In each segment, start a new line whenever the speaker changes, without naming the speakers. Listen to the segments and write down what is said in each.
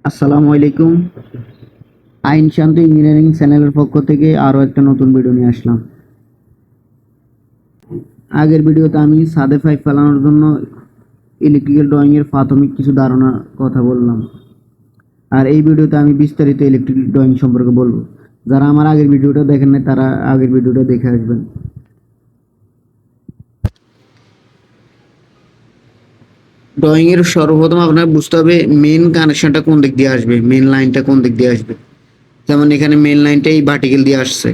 আসসালামু আলাইকুম। আইন শান্তি ইঞ্জিনিয়ারিং চ্যানেলের পক্ষ থেকে আরও একটা নতুন ভিডিও নিয়ে আসলাম। আগের ভিডিওতে আমি ছাদে পাইপ ফেলানোর জন্য ইলেকট্রিক্যাল ড্রয়িংয়ের প্রাথমিক কিছু ধারণার কথা বললাম, আর এই ভিডিওতে আমি বিস্তারিত ইলেকট্রিক ড্রয়িং সম্পর্কে বলবো। যারা আমার আগের ভিডিওটা দেখেন না তারা আগের ভিডিওটা দেখে আসবেন। ড্রয়িংয়ের সর্বপ্রথম আপনার বুঝতে হবে মেন কানেকশনটা কোন দিক দিয়ে আসবে, মেন লাইনটা কোন দিক দিয়ে আসবে। যেমন এখানে মেন লাইনটা এই ভার্টিক্যাল দিয়ে আসছে,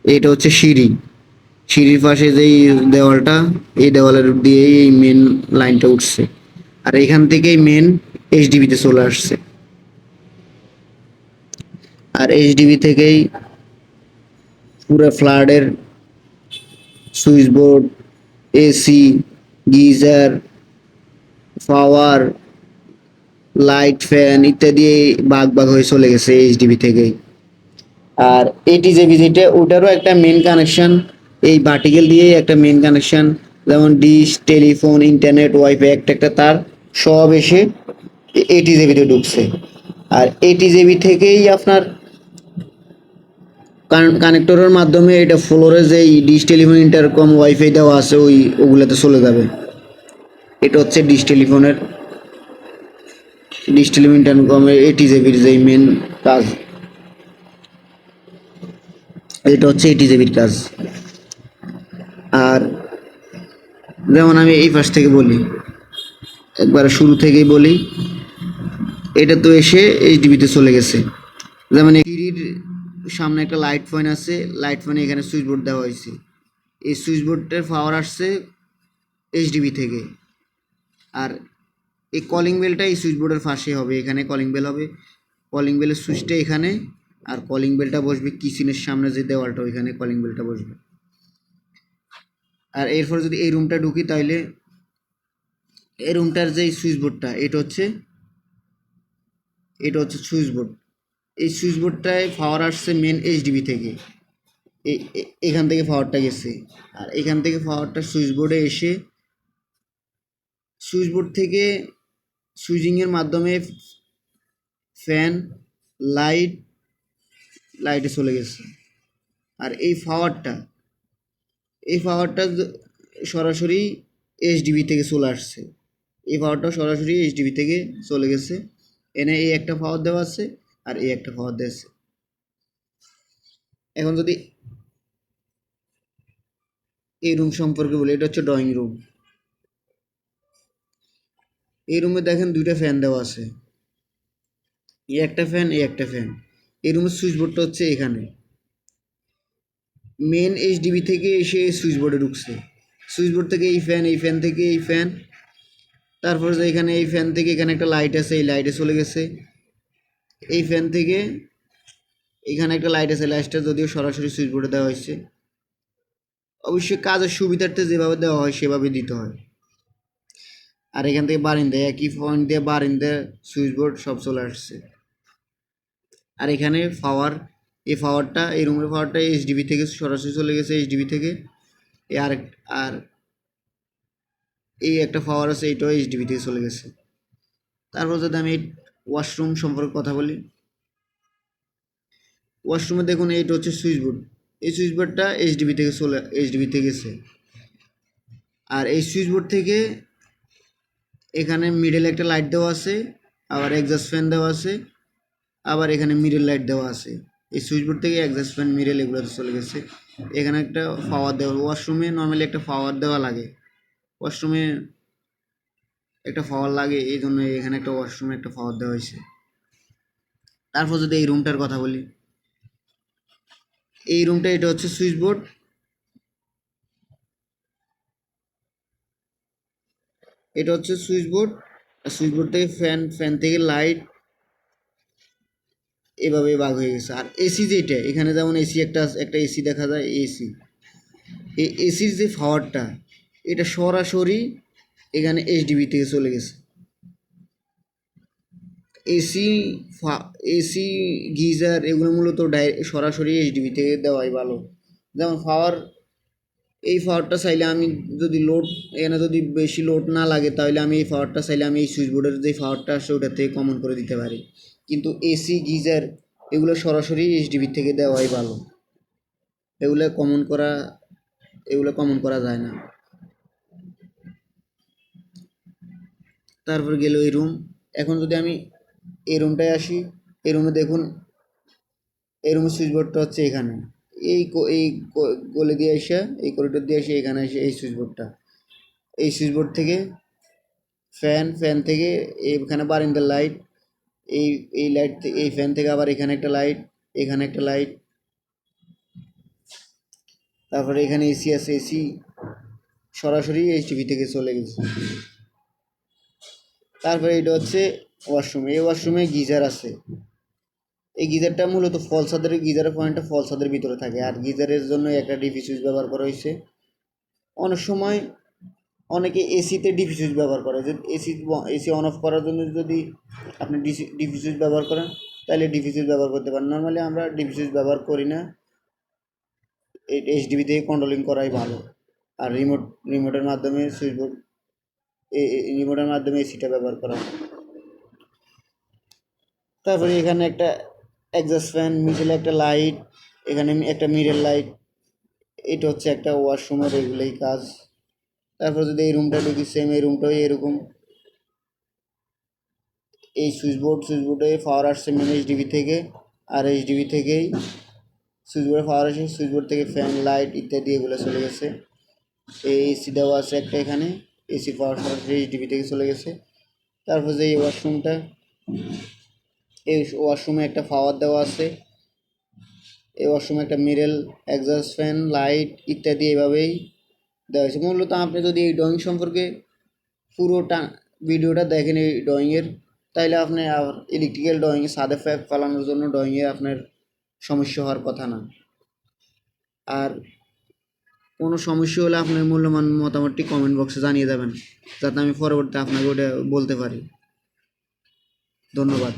এটা হচ্ছে সিঁড়ি। সিঁড়ির পাশে যেই দেওয়ালটা, এই দেওয়ালের দিয়েই এই মেন লাইনটা উঠছে, আর এখান থেকেই মেন এইচডিবিতে চলে আসছে। আর এইচডিবি থেকেই পুরো ফ্ল্যাটের সুইচ বোর্ড, এসি, গিজার, পাওয়ার, লাইট, ফ্যান ইত্যাদি ভাগ ভাগ হয়ে চলে গেছে এইচডিবি থেকেই। আর এটিজেবি যেটা, ওটারও একটা মেন কানেকশন এই ভার্টিক্যাল দিয়েই একটা মেন কানেকশন। যেমন ডিশ, টেলিফোন, ইন্টারনেট, ওয়াইফাই একটা একটা তার সব এসে এটিজেবিতে ঢুকছে। আর এটিজেবি থেকেই আপনার কানেক্টরের মাধ্যমে এটা ফ্লোরে যেই ডিশ, টেলিফোন, ইন্টারকম, ওয়াইফাই দেওয়া আছে ওগুলোতে চলে যাবে। এটা হচ্ছে ডিশ টেলিফোন ইন্টারকমের এটিজেবির যেই মেন কাজ, এটা হচ্ছে এটিজেবির কাজ। আর যেমন আমি এই পাশ থেকে বলি, একবার শুরু থেকেই বলি, এটা তো এসে এইচডিবিতে চলে গেছে। যেমন টিভির সামনে একটা লাইট ফ্যান আছে, লাইট ফ্যানে এখানে সুইচ বোর্ড দেওয়া হয়েছে। এই সুইচ বোর্ডটার পাওয়ার আসছে এইচডিবি থেকে। আর এই কলিং বেলটা এই সুইচ বোর্ডের পাশে হবে, এখানে কলিং বেল হবে। কলিং বেলের সুইচটা এখানে, আর কলিং বেলটা বসবে কিচেনের সামনে যে দেওয়ালটা, ওইখানে কলিং বেলটা বসবে। আর এরপর যদি এই রুমটা ঢুকি, তাহলে এই রুমটার যে সুইচ বোর্ডটা, এটা হচ্ছে সুইচ বোর্ড। এই সুইচ বোর্ডটায় পাওয়ার আসছে মেন এইচডিবি থেকে। এখান থেকে পাওয়ারটা গেছে, আর এখান থেকে পাওয়ারটা সুইচ বোর্ডে এসে সুইচ বোর্ড থেকে সুইচিংয়ের মাধ্যমে ফ্যান, লাইট, লাইটে চলে গেছে। আর এই পাওয়ারটা সরাসরি এইচডিবি থেকে চলে আসছে। এই পাওয়ারটা সরাসরি এইচডিবি থেকে চলে গেছে। এনে এই একটা পাওয়ার দেওয়া আছে, আর এই একটা পাওয়ার দেওয়া আছে। এখন যদি এই রুম সম্পর্কে বলি, এটা হচ্ছে ড্রয়িং রুম। এই রুমে দেখেন দুইটা ফ্যান দেওয়া আছে, এই একটা ফ্যান, এই একটা ফ্যান। এই রুমের সুইচ বোর্ডটা হচ্ছে এখানে। মেন এইচডিবি থেকে এসে সুইচ বোর্ডে ঢুকছে। সুইচ বোর্ড থেকে এই ফ্যান, এই ফ্যান থেকে এই ফ্যান, তারপর যে এখানে এই ফ্যান থেকে এখানে একটা লাইট আছে, এই লাইটে চলে গেছে। এই ফ্যান থেকে এখানে একটা লাইট আছে, লাইটটা যদিও সরাসরি সুইচ বোর্ডে দেওয়া হয়েছে। অবশ্যই কাজের সুবিধার্থে যেভাবে দেওয়া হয় সেভাবে দিতে হয়। আর এখান থেকে বারিন্দায় একই পয়েন্ট দিয়ে বারিন্দায় সুইচ বোর্ড সব চলে আসছে। আর এখানে পাওয়ার, এই রুমের পাওয়ারটা এইচডিবি থেকে সরাসরি চলে গেছে এইচডিবি থেকে। আর আর এই একটা পাওয়ার আছে, এইটাও এইচডিবি থেকে চলে গেছে। তারপর যদি আমি ওয়াশরুম সম্পর্কে কথা বলি, ওয়াশরুমে দেখুন এইটা হচ্ছে সুইচ বোর্ড। এই সুইচ বোর্ডটা এইচডিবি থেকে গেছে। আর এই সুইচ বোর্ড থেকে এখানে মিডলে একটা লাইট দেওয়া আছে, আবার এক্সস্ট ফ্যান দেওয়া আছে, আবার এখানে মিডল লাইট দেওয়া আছে। এই সুইচ বোর্ড থেকে এক্সস্ট ফ্যান, মিডল এগুলোতে চলে গেছে। এখানে একটা পাওয়ার দেওয়া, ওয়াশরুমে নর্মালি একটা পাওয়ার দেওয়া লাগে, ওয়াশরুমে একটা পাওয়ার লাগে, এই জন্য এখানে একটা ওয়াশরুমে একটা পাওয়ার দেওয়া হয়েছে। তারপর যদি এই রুমটার কথা বলি, এই রুমটা, এটা হচ্ছে সুইচ বোর্ড। এটা হচ্ছে সুইচ বোর্ড। আর সুইচ বোর্ড থেকে ফ্যান, ফ্যান থেকে লাইট, এভাবে ভাগ হয়ে গেছে। আর এসি যেটা, এখানে যেমন এসি একটা এসি দেখা যায়, এসি, এই এসির যে পাওয়ারটা, এটা সরাসরি এখানে এইচডিবি থেকে চলে গেছে। এসি এসি, গিজার এগুলো মূলত সরাসরি এইচডিবি থেকে দেওয়াই ভালো। যেমন পাওয়ার, এই পাওয়ারটা চাইলে আমি যদি লোড এখানে যদি বেশি লোড না লাগে তাহলে আমি এই পাওয়ারটা চাইলে আমি এই সুইচ বোর্ডের যে পাওয়ারটা আসে ওটা থেকে কমন করে দিতে পারি, কিন্তু এসি গিজার এগুলো সরাসরি এইচডিবি থেকে দেওয়াই ভালো, এগুলো কমন করা যায় না। তারপর গেল এই রুম। এখন যদি আমি এই রুমটায় আসি, এই রুমে দেখুন এই রুমের সুইচ বোর্ডটা হচ্ছে এখানে, এই গলি দিয়ে এসে এই করিডোর দিয়ে এসে এখানে এসে এই সুইচ বোর্ডটা, এই সুইচ বোর্ড থেকে ফ্যান থেকে এখানে বারান্দার লাইট, এই লাইট এই ফ্যান থেকে আবার এখানে একটা লাইট, এখানে একটা লাইট, তারপরে এখানে এসি আছে, এসি সরাসরি এইচডিবি থেকে চলে গেছে। তারপরে এটা হচ্ছে ওয়াশরুম, এই ওয়াশরুমে গিজার আছে, এই গিজারটা মূলত ফল ছাদের, গিজারের পয়েন্টটা ফল ছাদের ভিতরে থাকে, আর গিজারের জন্য একটা ডিপি সুইচ ব্যবহার করা হয়েছে। অনেক সময় অনেকে এসিতে ডিপি সুইচ ব্যবহার করে, যে এসি অন অফ করার জন্য যদি আপনি ডিপি সুইচ ব্যবহার করেন তাহলে ডিপি সুইচ ব্যবহার করতে পারেন। নর্মালি আমরা ডিপি সুইচ ব্যবহার করি না, এইচডিবি থেকে কন্ট্রোলিং করাই ভালো। আর রিমোটের মাধ্যমে সুইচ বোর্ড রিমোটের মাধ্যমে এসিটা ব্যবহার করা হয়। তারপরে এখানে একটা এক্সস্ট ফ্যান, মিডলে একটা লাইট, এখানে একটা মিরর লাইট, এটা হচ্ছে একটা ওয়াশরুমের এগুলোই কাজ। তারপর যদি এই রুমটা ঢুকি, সেম এই রুমটাও এরকম, এই সুইচবোর্ডে পাওয়ার আসছে মেন এইচডিবি থেকে, আর এইচডিবি থেকেই সুইচবোর্ডে পাওয়ার আসে, সুইচবোর্ড থেকে ফ্যান লাইট ইত্যাদি এগুলো চলে গেছে। এই এসি দেওয়া আছে একটা এখানে, এসি পাওয়ার সরাসরি এইচডিবি থেকে চলে গেছে। তারপর যে এই ওয়াশরুমটা, এই ওয়াশরুমে একটা পাওয়ার দেওয়া আছে, এই ওয়াশরুমে একটা মিরর, এক্সস্ট ফ্যান, লাইট ইত্যাদি এভাবেই দেওয়া হয়েছে। মূলত আপনি যদি এই ড্রয়িং সম্পর্কে পুরোটা ভিডিওটা দেখেন এই ড্রয়িংয়ের, তাইলে আপনি আর ইলেকট্রিক্যাল ড্রয়িং ছাদে ফেলানোর জন্য ড্রয়িংয়ে আপনার সমস্যা হওয়ার কথা না। আর কোনো সমস্যা হলে আপনার মূল্যবান মতামতটি কমেন্ট বক্সে জানিয়ে দেবেন, যাতে আমি পরবর্তীতে আপনাকে ওটা বলতে পারি। ধন্যবাদ।